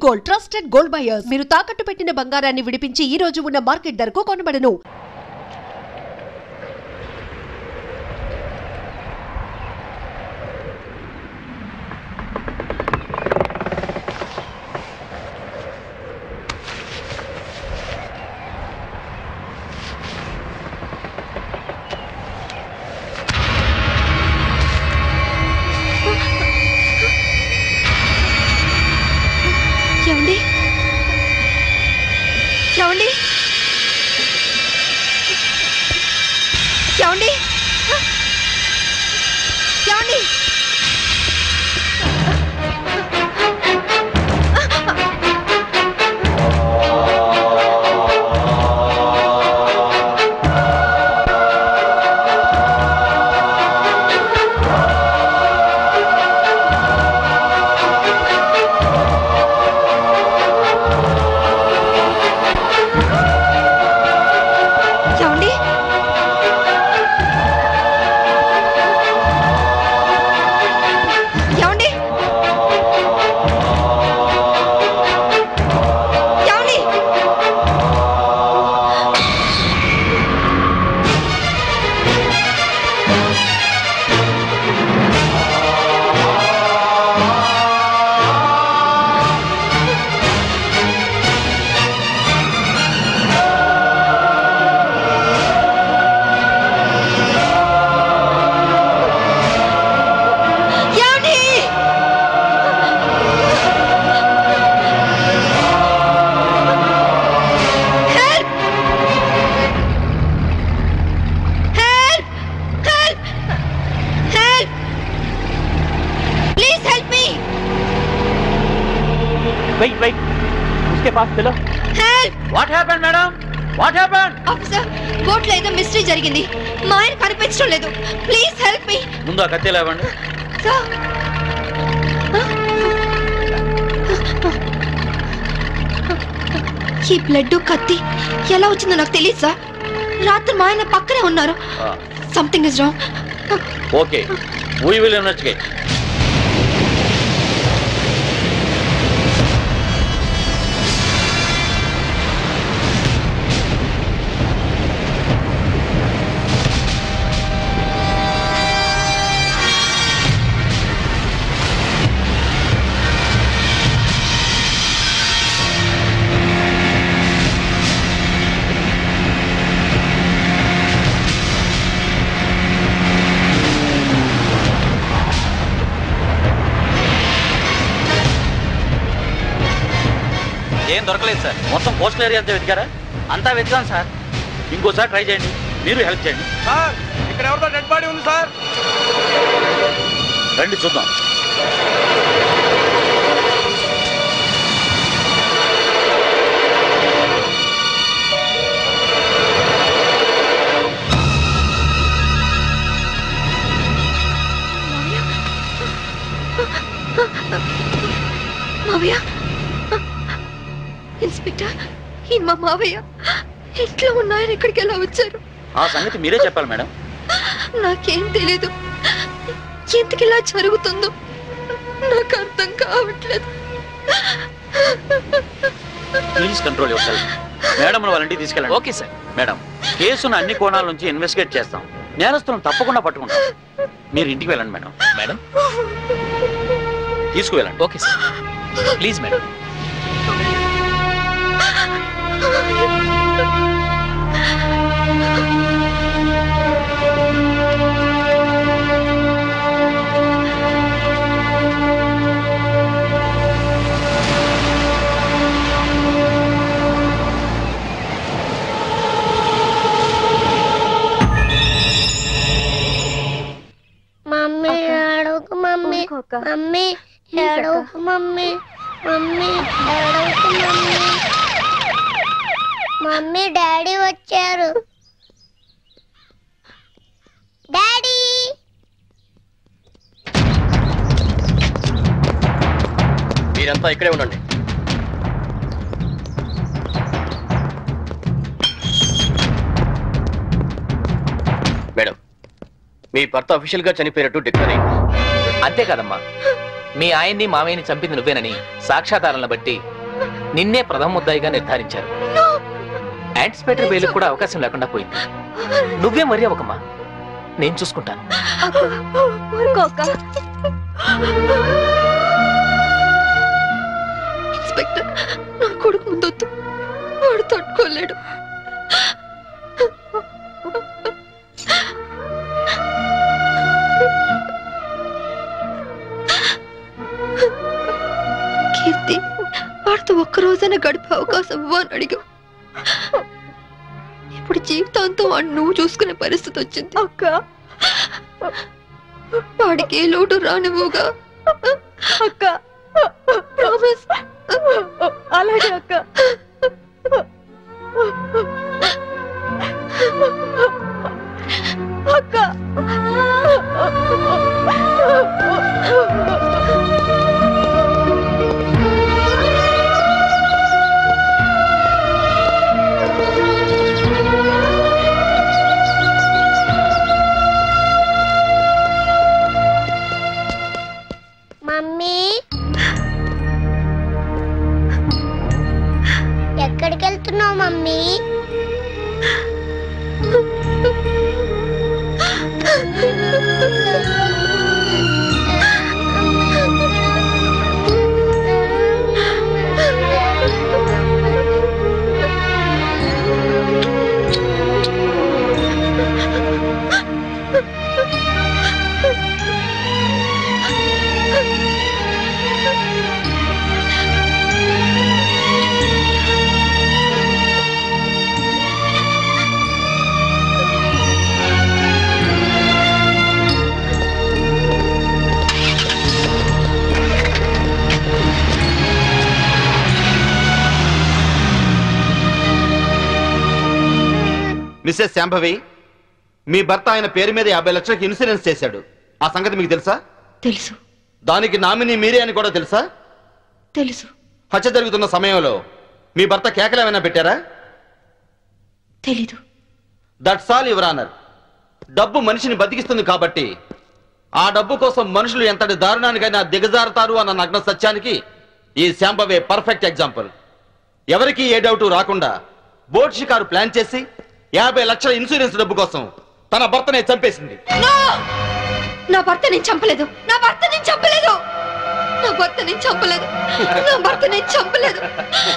Gold, trusted gold buyers. మీరు తాకట్టు పెట్టిన బంగారాన్ని విడిపించి ఈ రోజు ఉన్న మార్కెట్ ధరకు కొనబడను. Wait. उसके पास चलो. Help! What happened, madam? What happened? Officer, boat లో ఏదో మిస్టరీ జరిగింది. మా ఆయన కనిపించడం లేదు. Please help me. ముందు ఆ కత్తి లేవండి. Sir. ఈ బ్లడ్ కత్తి ఎలా వచ్చిందో నాకు తెలియదు సార్. రాత్రి మా ఆయన పక్కనే ఉన్నారు. Something is wrong. Okay. We will investigate. ఏం దొరకలేదు సార్. మొత్తం కోస్టల్ ఏరియా అంతా వెతికారా? అంతా వెతికాను సార్. ఇంకోసారి ట్రై చేయండి. మీరు హెల్ప్ చేయండి సార్. ఇక్కడ ఎవరితో డెడ్ బాడీ ఉంది సార్. రండి చూద్దాం. మావయ్య, ఇన్స్పెక్టర్, ఈ మా మావయ్య ఇంట్లో ఉన్నాయని ఇక్కడికి ఎలా వచ్చారు? ఆ సంగతి మీరే చెప్పాలి మేడం. నాకేం తెలీదు. ఎందుకు ఇలా జరుగుతుందో నాకు అర్థం కావట్లేదు. Please control your self. Madam వాళ్ళ ఇంటికి తీసుకెళ్ళండి. Okay sir. మేడం, కేసును అన్ని కోణాల నుంచి ఇన్వెస్టిగేట్ చేస్తాం. నేరస్తులను తప్పకుండా పట్టుకుంటాం. మీరు ఇంటికి వెళ్ళండి మేడం. మేడం తీసుకువెళ్ళండి. Okay sir. Please madam. Mummy ఏడవకు మమ్మీ. మమ్మీ ఏడవకు మమ్మీ. మమ్మీ ఏడవకు మమ్మీ. మమ్మీ డాడీ వచ్చారు. డాడీ. మీరంతా ఇక్కడే ఉండండి. మేడం, మీ భర్త అఫీషియల్ గా చనిపోయినట్టు డిక్లేర్ అయింది. అంతే కదమ్మా. మీ ఆయన్ని మామయ్యని చంపింది నువ్వేనని సాక్ష్యాధారాలను బట్టి నిన్నే ప్రథమ ముద్దాయిగా నిర్ధారించారు. యాంటిసిపేటరీ బెయిల్ కూడా అవకాశం లేకుండా పోయింది. నువ్వే మరీ అవకమ్మా, నేను చూసుకుంటాను. ఇన్స్పెక్టర్, నా కొడుకు ముందొద్దు, వాడు తట్టుకోలేడు. కీర్తి, వాడితో ఒక్కరోజైనా గడిపే అవకాశం ఇవ్వని అడిగా. ఇప్పుడు జీవితాంతం వాడిని నువ్వు చూసుకునే పరిస్థితి వచ్చింది. అక్క, వాడికి ఏ లోటు రానివ్వుగా. అక్క, ప్రామిస్. అలాగే అక్క. అక్క, మమ్మీ ఎక్కడికి వెళ్తున్నావు మమ్మీ? మిస్సెస్ శాంభవి, మీ భర్త ఆయన పేరు మీద 50 లక్షలకు ఇన్సూరెన్స్ చేశాడు. ఆ సంగతి మీకు తెలుసా? తెలుసు. దానికి నామినీ మీరే అని కూడా తెలుసా? తెలుసు. హత్య జరుగుతున్న సమయంలో మీ భర్త కేకలు ఏమైనా పెట్టారా? తెలీదు. That's all your honour. డబ్బు మనిషిని బతికిస్తుంది కాబట్టి ఆ డబ్బు కోసం మనుషులు ఎంతటి దారుణానికైనా దిగజారుతారు అన్న నగ్న సత్యానికి ఈ శాంభవి పర్ఫెక్ట్ ఎగ్జాంపుల్. ఎవరికి ఏ డౌట్ రాకుండా బోట్ షికారు ప్లాన్ చేసి 50 లక్షల ఇన్సూరెన్స్ డబ్బు కోసం తన భర్తనే చంపేసింది. నా భర్త నేను చంపలేదు. నా భర్త నేను చంపలేదు. నా భర్త నేను చంపలేదు. నా భర్త నేను చంపలేదు.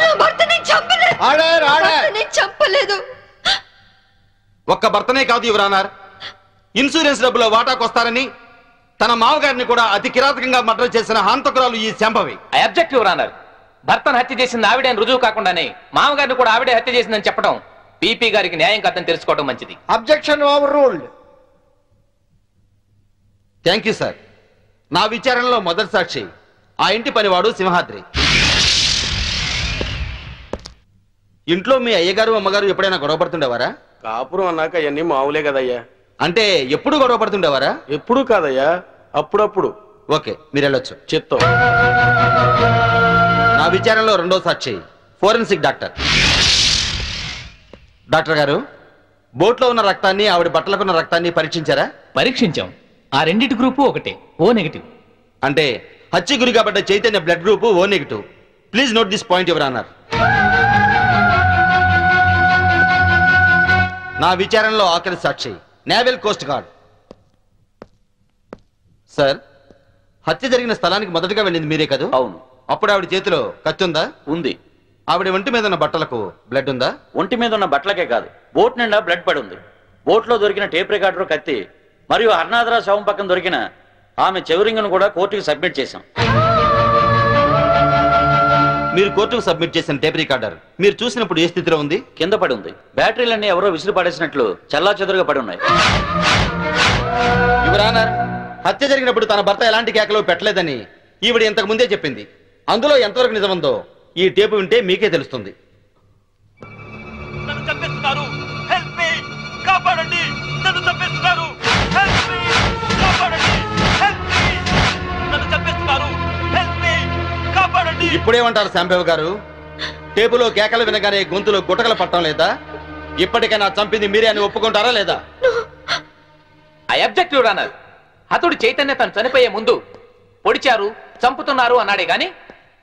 నా భర్త నేను చంపలేదు. నేను చంపలేదు. ఒక్క భర్తనే కాదు యువర్ ఆనర్, ఇన్సూరెన్స్ డబ్బులో వాటాకొస్తారని తన మామగారిని కూడా అతి కిరాతకంగా మర్డర్ చేసిన హంతకురాలు ఈ Shambhavi. I object your honour. భర్తను హత్య చేసింది ఆవిడే అని రుజువు కాకుండానే మామగారిని కూడా ఆవిడే హత్య చేసిందని చెప్పడం పీపీ గారికి న్యాయం కాదని తెలుసుకోవడం మంచిది. Objection over ruled. Thank you sir. నా విచారణలో మొదటి సాక్షి ఆ ఇంటి పనివాడు సింహాద్రి. ఇంట్లో మీ అయ్యగారు అమ్మగారు ఎప్పుడైనా గొడవ పడుతుండేవారా? కాపురం అన్నాక అవన్నీ మామూలే కదయ్యా. అంటే ఎప్పుడు గొడవ పడుతుండేవారా? ఎప్పుడు కాదయ్యా, అప్పుడప్పుడు. ఓకే, మీరు వెళ్ళొచ్చు. చిత్తం. నా విచారణలో రెండో సాక్షి ఫోరెన్సిక్ డాక్టర్. డాక్టర్ గారు, బోట్లో ఉన్న రక్తాన్ని ఆవిడ బట్టలకున్న రక్తాన్ని పరీక్షించారా? పరీక్షించాం. ఆ రెండింటి గ్రూపు ఒకటే, ఓ నెగిటివ్. అంటే హత్య గురి కాబట్ట Chaitanya blood group O negative. Please note this point your honour. నా విచారణలో ఆఖరి సాక్షి నేవల్ కోస్ట్ గార్డ్. సార్, హత్య జరిగిన స్థలానికి మొదటగా వెళ్ళింది మీరే కదా? అవును. అప్పుడు ఆవిడ చేతిలో కత్తి ఉందా? ఉంది. ఆవిడ ఒంటి మీద ఉన్న బట్టలకు బ్లడ్ ఉందా? ఒంటి మీద ఉన్న బట్టలకే కాదు, బోట్ నిండా బ్లడ్ పడి ఉంది. బోట్లో దొరికిన టేప్ రికార్డర్, కత్తి మరియు అర్నాథరా శవం పక్కన దొరికిన ఆమె చెవురింగ్ను కూడా కోర్టుకు సబ్మిట్ చేశాం. మీరు కోర్టుకు సబ్మిట్ చేసిన టేప్ రికార్డర్ మీరు చూసినప్పుడు ఏ స్థితిలో ఉంది? కింద పడి ఉంది. బ్యాటరీలన్నీ ఎవరో విసిరి పడేసినట్లు చల్లా చెదురుగా పడి ఉన్నాయి. యువర్ ఆనర్, హత్య జరిగినప్పుడు తన భర్త ఎలాంటి కేకలు పెట్టలేదని ఈవిడ ఇంతకు ముందే చెప్పింది. అందులో ఎంతవరకు నిజముందో ఈ టేపు వింటే మీకే తెలుస్తుంది. ఇప్పుడేమంటారు శాంభవి గారు? టేపులో కేకలు వినగానే గొంతులో గుటకలు పట్టడం లేదా? ఇప్పటికైనా చంపింది మీరే అని ఒప్పుకుంటారా లేదా? I object your honour. హతుడు చైతన్య తను చనిపోయే ముందు పొడిచారు, చంపుతున్నారు అన్నాడే గాని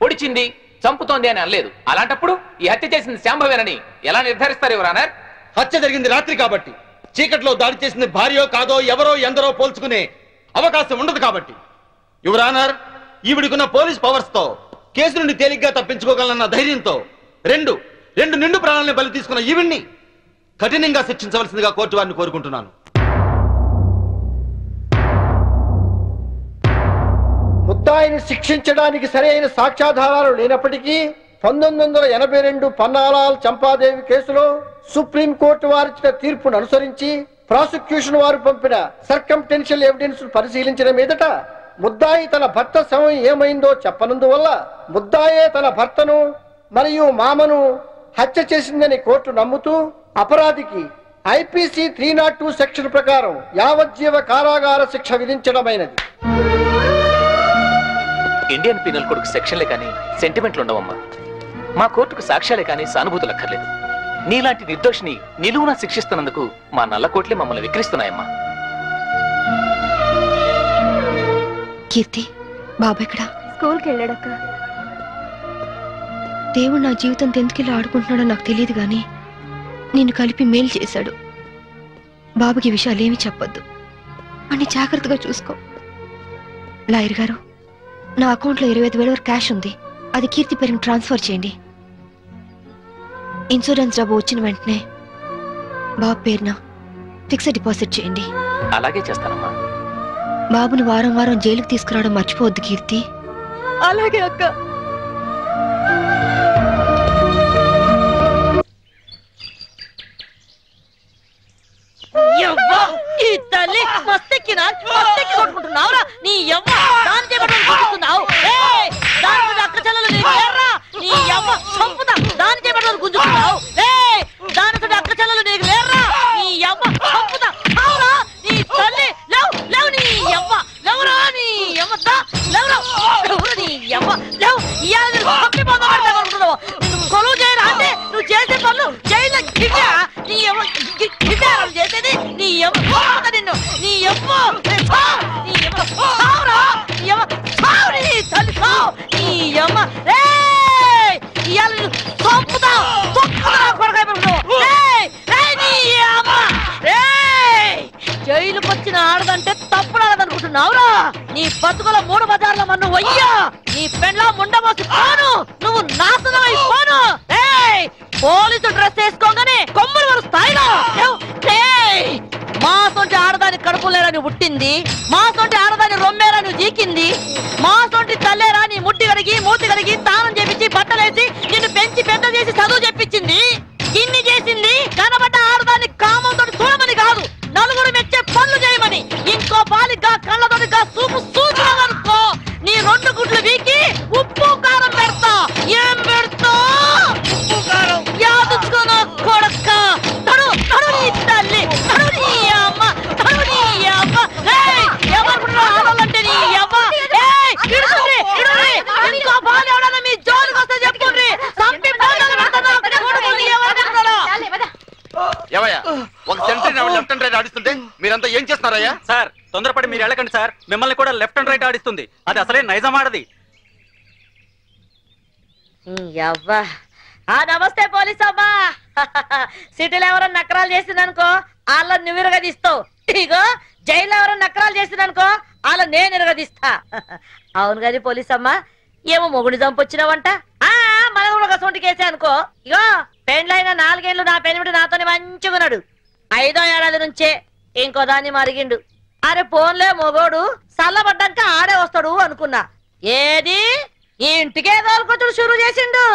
పొడిచింది, చంపుతోంది అని అనలేదు. అలాంటప్పుడు ఈ హత్య చేసింది శాంభవేనని ఎలా నిర్ధారిస్తారు యువర్ ఆనర్? హత్య జరిగింది రాత్రి కాబట్టి, చీకట్లో దాడి చేసింది భార్యో కాదో ఎవరో ఎందరో పోల్చుకునే అవకాశం ఉండదు కాబట్టి యువర్ ఆనర్, ఈవిడికున్న పోలీస్ పవర్స్ తో కేసు నుండి తేలిగ్గా తప్పించుకోగలన్న ధైర్యంతో రెండు నిండు ప్రాణాలను బలి తీసుకున్న ఈవిడ్ని కఠినంగా శిక్షించవలసిందిగా కోర్టు వారిని కోరుకుంటున్నాను. ముద్దాయిని శిక్షించడానికి సరైన సాక్ష్యాధారాలు లేనప్పటికీ 1982 పన్నాలాల్ చంపాదేవి కేసులో సుప్రీంకోర్టు వారిచ్చిన తీర్పును అనుసరించి ప్రాసిక్యూషన్ వారు పంపిన సర్కంటెన్షియల్ ఎవిడెన్స్ పరిశీలించిన మీదట ముద్దాయి తన భర్త శవం ఏమైందో చెప్పనందువల్ల ముద్దాయే తన భర్తను మరియు మామను హత్య చేసిందని కోర్టు నమ్ముతూ అపరాధికి ఐపీసీ 302 సెక్షన్ ప్రకారం యావజ్జీవ కారాగార శిక్ష విధించడమైనది. ఇండియన్ పీనల్ కోడ్కు సెక్షన్లే కానీ సెంటిమెంట్లు ఉండవమ్మా. మా కోర్టుకు సాక్ష్యాలే కానీ సానుభూతులు అక్కర్లేదు. నీలాంటి నిర్దోషిని నిలువునా శిక్షిస్తున్నందుకు మా నల్ల కోట్లే మమ్మల్ని విక్రిస్తున్నాయమ్మా. కీర్తి, బాబు ఎక్కడా? స్కూల్కి వెళ్ళాడక్క. దేవుడు నా జీవితం ఎందుకిలా ఆడుకుంటున్నాడో నాకు తెలియదు గాని నిన్ను కలిపి మేలు చేశాడు. బాబుకి విషయాలేమీ చెప్పొద్దు అని జాగ్రత్తగా చూసుకో. లాయర్ గారు, నా అకౌంట్లో 25,000 వరకు క్యాష్ ఉంది. అది కీర్తి పేరుని ట్రాన్స్ఫర్ చేయండి. ఇన్సూరెన్స్ డబ్బు వచ్చిన వెంటనే బాబు పేరున ఫిక్స్డ్ డిపాజిట్ చేయండి. అలాగే చేస్తానమ్మా. బాబుని వారం వారం జైలుకి తీసుకురావడం మర్చిపోవద్దు కీర్తి. అలాగే అక్క. ఈ తల్లి మస్తెక్కినా మస్తెక్కి కొట్టుకుంటున్నావురా నీ యవ్వ. దాని చేపట్టని గుంజుతున్నావు. దాని అక్క చెల్లెలు నీకు లేరా? నీ యవ్వ చంపుతా. దాని చేపట్టని గుంజుతున్నావు. దాని అక్క చెల్లెలు నీకు లేరా? నీ యవ్వ చంపుతా. అవురా నీ తల్లి లేవు లేవు నీ యవ్వ లేవురా నీ యవ్వతా లేవురా లేవురా నీ యవ్వ లేవు. ఇవాళ నేను చంపిపోతా అనుకుంటున్నావు. నువ్వు కొలువు చేయరా అంటే నువ్వు చేసే పనులు జైల్లో గిడ్డా నీ యవ్వ గిడ్డా చేసేది నీ యవ్వ నిన్ను నీ యవ్వ నీ యవ్వ సావురా నీ యవ్వ సావు నీ తల్లి సావు నీ యవ్వ. ఇవాళ నేను చంపుతా చంపుతా కొడకాయ నీ యవ్వ. జైలుకి వచ్చిన ఆడదంటే తప్పుడాడదనుకుంటున్నావురా? నీ బతుకుల 3 బజార్ల మన్ను వయ్యా. నీ పెండ్లా ముండమోసి పోను. నువ్వు నాశనం అయిపోను. పోలీసు డ్రెస్ వేసుకోగానే కొమ్ములు వరు స్థాయిలో మా సొంటి ఆడదాని కడుపులేరని పుట్టింది. మా సొంటి ఆడదాని రొమ్మేరని జీకింది. మా సొంటి తల్లేరా నీ ముట్టి కడిగి మూతి కడిగి తానం చేపించి బట్టలేసి నిన్ను పెంచి పెద్ద చేసి చదువు చెప్పించింది. ఇన్ని చేసింది కనబడ్డ ఆడదాన్ని కామంతో చూడమని కాదు, నలుగురు మెచ్చే పనులు చేయమని. ఇంకో బాలిగా కళ్ళతోటిగా చూపు చూసినావనుకో నీ 2 గుడ్లు వీకి ఉప్పు కారం పెడతా. ఏం పెడతా? ఉప్పు కారం యాదుచ్చుకోను కొడక్క. తడు తడు నీ తల్లి తడు నీ అమ్మ తడు నీ అమ్మ. ఎవరు ఆడాలంటే నీ అమ్మ. ఇంకో బాలు ఎవడన్నా మీ జోలికి వస్తే చెప్పుండ్రి. సంపి ఒక సెంటరీ లెఫ్ట్ అండ్ రైట్ ఆడిస్తుంటే మీరంతా ఏం చేస్తున్నారయ్యా? సార్ తొందరపడి మీరు వెళ్ళకండి సార్. మిమ్మల్ని కూడా లెఫ్ట్ అండ్ రైట్ ఆడిస్తుంది. అది అసలే నైజం ఆడది. నమస్తే పోలీస్ అమ్మా. సిటీలో ఎవరైనా నకరాలు చేసిందనుకో వాళ్ళ నువ్వు ఇరగదీస్తావు. ఇగో జైల్లో ఎవరైనా నకరాలు చేసిందనుకో వాళ్ళ నేను ఇరగదీస్తా. అవును కానీ పోలీస్ అమ్మా, ఏమో మొగుడు చంపొచ్చినావంట. మనం కూడా ఒక సొంటి కేసే అనుకో. ఇగో పెండ్లైన 4 ఏళ్ళు నా పెనిమిటి నాతోనే మంచిగున్నాడు. 5వ ఏడాది నుంచే ఇంకో దాన్ని మరిగిండు. అరే పోన్లే మొగోడు చల్లబడ్డాక ఆడే వస్తాడు అనుకున్నా. ఏది ఈ ఇంటికే తోలుకొచ్చుడు షురు చేసిండు.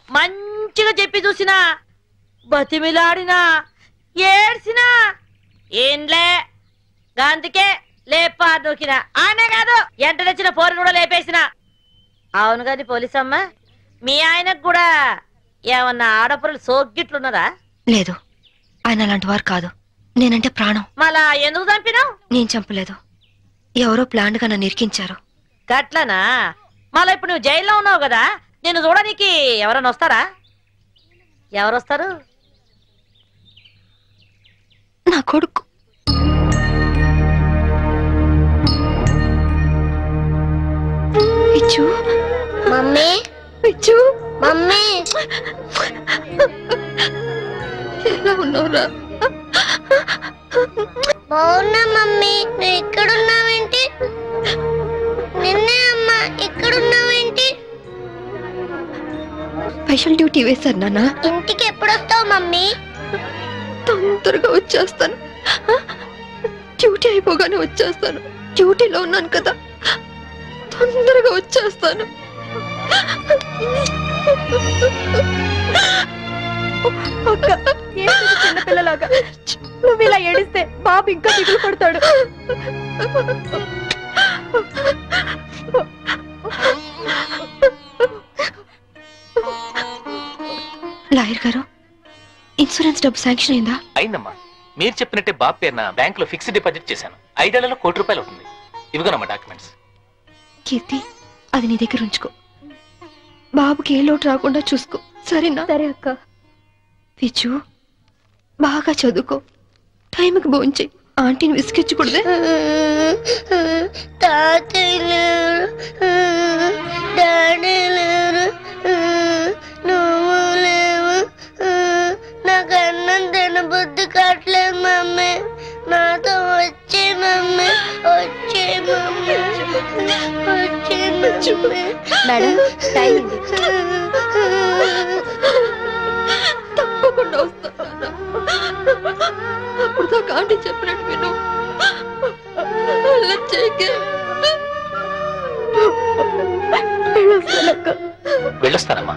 మంచిగా చెప్పి చూసినా, బతిమిలాడినా, ఏడ్చినా ఏంలే గాంతికే లేపా నూకినా. ఆనే కాదు ఎంట తెచ్చిన పోరిని కూడా లేపేసిన. అవును కాదు పోలీసమ్మ, మీ ఆయనకు కూడా ఏమన్నా ఆడపురలు సోగ్గిట్లున్నదా? లేదు, ఆయన అలాంటి వారు కాదు. నేనంటే ప్రాణం. మళ్ళా ఎందుకు చంపినావు? నేను చంపలేదు, ఎవరో ప్లాన్ గా నన్ను ఇరికించారు. గట్లనా? మళ్ళా ఇప్పుడు నువ్వు జైల్లో ఉన్నావు కదా, నేను చూడడానికి ఎవరన్నా వస్తారా? ఎవరొస్తారు? నా కొడుకు. మమ్మీ పిచ్చు మమ్మీ ఎలా ఉన్నావురా? బాగున్నా మమ్మీ. నువ్వు ఇక్కడున్నావేంటి? నిన్నే అమ్మా, ఇక్కడున్నావేంటి? స్పెషల్ డ్యూటీ వేశారు నాన్న. ఇంటికి ఎప్పుడు వస్తావు మమ్మీ? తొందరగా వచ్చేస్తాను. డ్యూటీ అయిపోగానే వచ్చేస్తాను. డ్యూటీలో ఉన్నాను కదా, తొందరగా వచ్చేస్తాను. అక్క, ఏంటి చిన్నపిల్లలాగా నువ్వు ఇలా ఏడిస్తే బాబు ఇంకా దిగులు పడతాడు. లాయర్ గారు, ఇన్సూరెన్స్ డబ్బు శాంక్షన్ అయిందా? అయిందమ్మా. మీరు చెప్పినట్టే బాబు పేరున బ్యాంక్ లో ఫిక్స్డ్ డిపాజిట్ చేశాను. 5 ఏళ్లలో ₹1,00,00,000 అవుతుంది. ఇవిగోనమ్మా డాక్యుమెంట్స్. కీర్తి, అది నీ దగ్గర ఉంచుకో. బాబుకి ఏ లోటు రాకుండా చూసుకో, సరేనా? సరే అక్క. పిచ్చు, బాగా చదువుకో, టైంకి భోంచేయి. ఆంటీని విసిగించకూడదే. తాతయ్య లేరు, డాడీ లేరు, నువ్వు లేవు. నాకు అన్నం తినబుద్ధి కావట్లేదు మమ్మీ. నాతో వచ్చే మమ్మీ, వచ్చే మమ్మీ, వచ్చే మమ్మీ. మేడం, టైం అయింది. తప్పకుండా వస్తాను. అప్పుడు దాకా ఆంటీ చెప్పినట్టు విను. అలా చేయకే. వెళ్ళొస్తానమ్మా.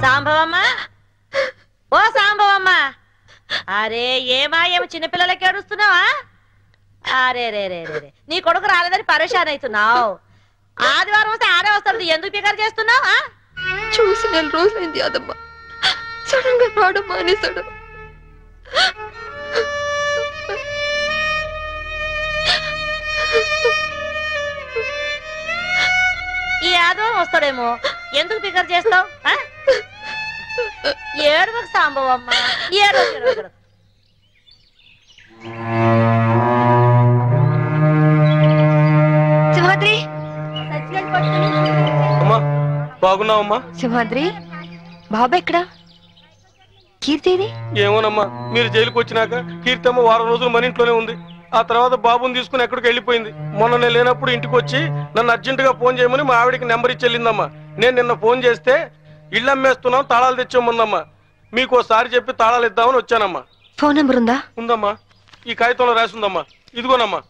సాంబవమ్మ, ఓ సాంబవమ్మ, అరే ఏమాయేమో చిన్నపిల్లలకి ఏడుస్తున్నావా? అరే రే రే రే, నీ కొడుకు రాలేదని పరేషాన్ అవుతున్నావు. ఆదివారం వస్తే ఆడే వస్తాడు, ఎందుకు పికర్ చేస్తున్నావు? చూసి 4 రోజులైంది అదమ్మ. సడన్ గా రావడం మానేశాడు. ఈ ఆదివారం వస్తాడేమో, ఎందుకు పికర్ చేస్తావు? ఏడువకు సాంబవమ్మ, ఏడు. సింహాద్రి, బాగున్నావమ్మా? సింహాద్రి, బాబా ఎక్కడా? కీర్తిది ఏమోనమ్మా, మీరు జైలుకి వచ్చినాక కీర్తమ్మ వారం రోజులు మన ఇంట్లోనే ఉంది. ఆ తర్వాత బాబుని తీసుకుని ఎక్కడికి వెళ్ళిపోయింది. మొన్న నేను లేనప్పుడు ఇంటికి వచ్చి నన్ను అర్జెంటుగా ఫోన్ చేయమని మా ఆవిడికి నెంబర్ ఇచ్చి వెళ్ళిందమ్మా. నేను నిన్న ఫోన్ చేస్తే ఇల్లు అమ్మేస్తున్నాం, తాళాలు తెచ్చామన్నమ్మా. మీకు ఒకసారి చెప్పి తాళాలు ఇద్దామని వచ్చానమ్మా. ఫోన్ నెంబర్ ఉందా? ఉందమ్మా, ఈ కాగితంలో రాసి ఉందమ్మా. ఇదిగోనమ్మా.